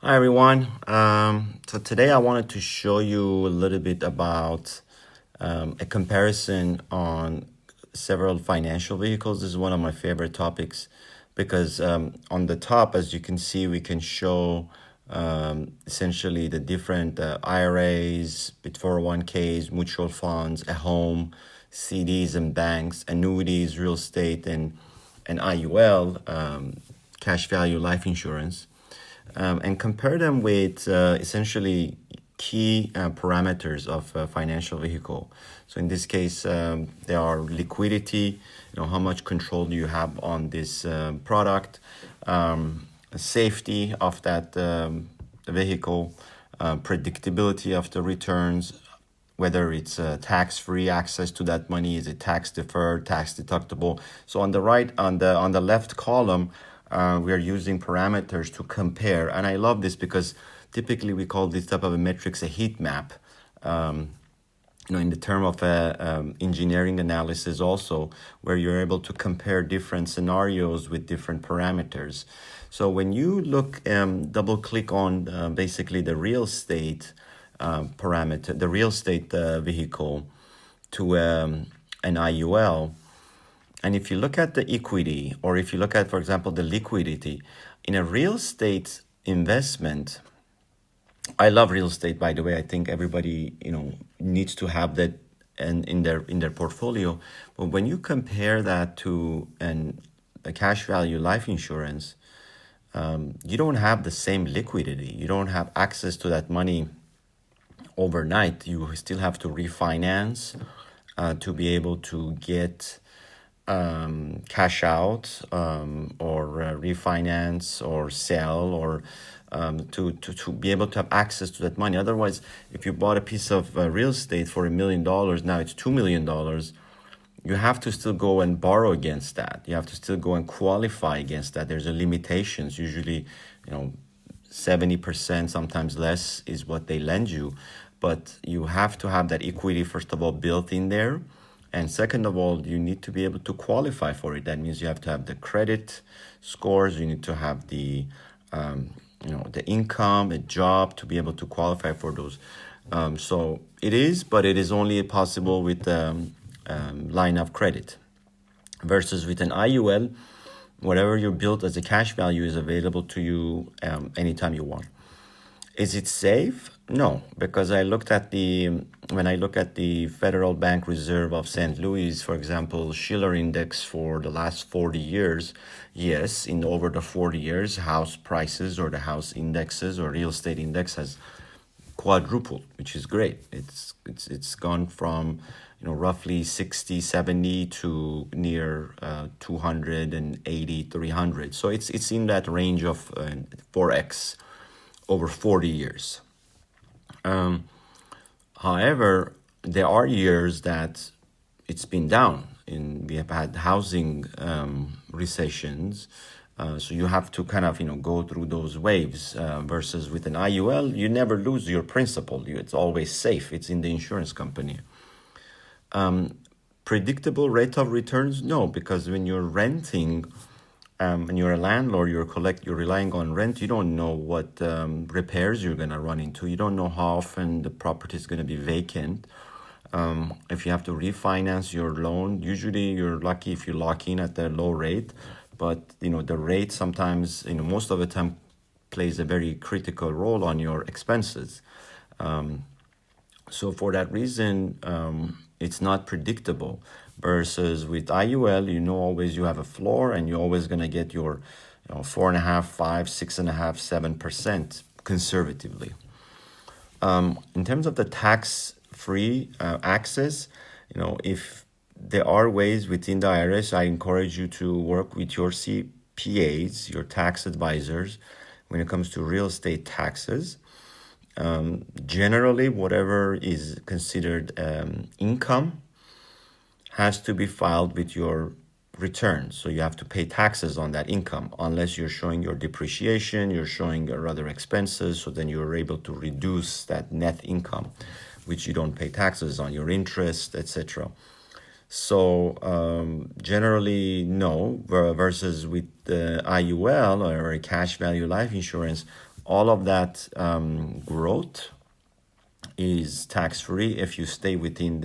Hi everyone. So today I wanted to show you a little bit about a comparison on several financial vehicles. This is one of my favorite topics because on the top, as you can see, we can show essentially the different IRAs, 401ks, mutual funds, a home, CDs and banks, annuities, real estate, and IUL, cash value life insurance, and compare them with essentially key parameters of a financial vehicle. So in this case, there are liquidity, how much control do you have on this product, safety of that vehicle, predictability of the returns, whether it's tax-free access to that money, is it tax deferred, tax deductible. So on the right, on the left column, we are using parameters to compare, and I love this because typically we call this type of a metrics a heat map. In the term of engineering analysis also, where you're able to compare different scenarios with different parameters. So when you look, double click on basically the real estate parameter, the real estate vehicle to an IUL, and if you look at the equity, or if you look at, for example, the liquidity in a real estate investment, I love real estate, by the way. I think everybody, needs to have that and in their portfolio. But when you compare that to a cash value life insurance, you don't have the same liquidity. You don't have access to that money overnight. You still have to refinance to be able to get cash out, or refinance or sell, or to be able to have access to that money. Otherwise, if you bought a piece of real estate for $1 million, now it's $2 million, you have to still go and borrow against that. You have to still go and qualify against that. There's a limitations. Usually, 70%, sometimes less, is what they lend you. But you have to have that equity, first of all, built in there. And second of all, you need to be able to qualify for it. That means you have to have the credit scores. You need to have the, the income, a job to be able to qualify for those. So it is, but it is only possible with line of credit. Versus with an IUL, whatever you built as a cash value is available to you anytime you want. Is it safe? No, because when I look at the Federal Bank Reserve of St. Louis, for example, Schiller Index for the last 40 years, yes, in over the 40 years, house prices or the house indexes or real estate index has quadrupled, which is great. It's gone from roughly 60, 70 to near 280, 300. So it's in that range of 4x over 40 years. However, there are years that it's been down. We have had housing recessions, so you have to kind of go through those waves. Versus with an IUL, you never lose your principal. It's always safe. It's in the insurance company. Predictable rate of returns? No, because when you're renting, and you're a landlord, you're relying on rent, you don't know what repairs you're going to run into. You don't know how often the property is going to be vacant. If you have to refinance your loan, usually you're lucky if you lock in at the low rate. But, the rate sometimes, most of the time plays a very critical role on your expenses. So for that reason, it's not predictable. Versus with IUL, always you have a floor, and you're always going to get your 4.5%, 5%, 6.5%, 7% conservatively. In terms of the tax-free access, if there are ways within the IRS, I encourage you to work with your CPAs, your tax advisors, when it comes to real estate taxes. Generally, whatever is considered income has to be filed with your return. So you have to pay taxes on that income, unless you're showing your depreciation, you're showing your other expenses, so then you're able to reduce that net income, which you don't pay taxes on, your interest, etc. So generally, no. Versus with the IUL or a cash value life insurance, all of that growth is tax-free if you stay within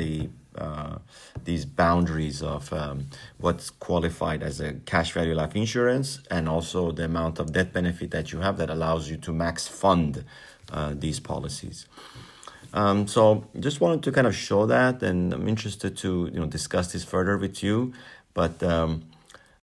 these boundaries of what's qualified as a cash value life insurance, and also the amount of death benefit that you have that allows you to max fund these policies. So just wanted to kind of show that, and I'm interested to discuss this further with you. But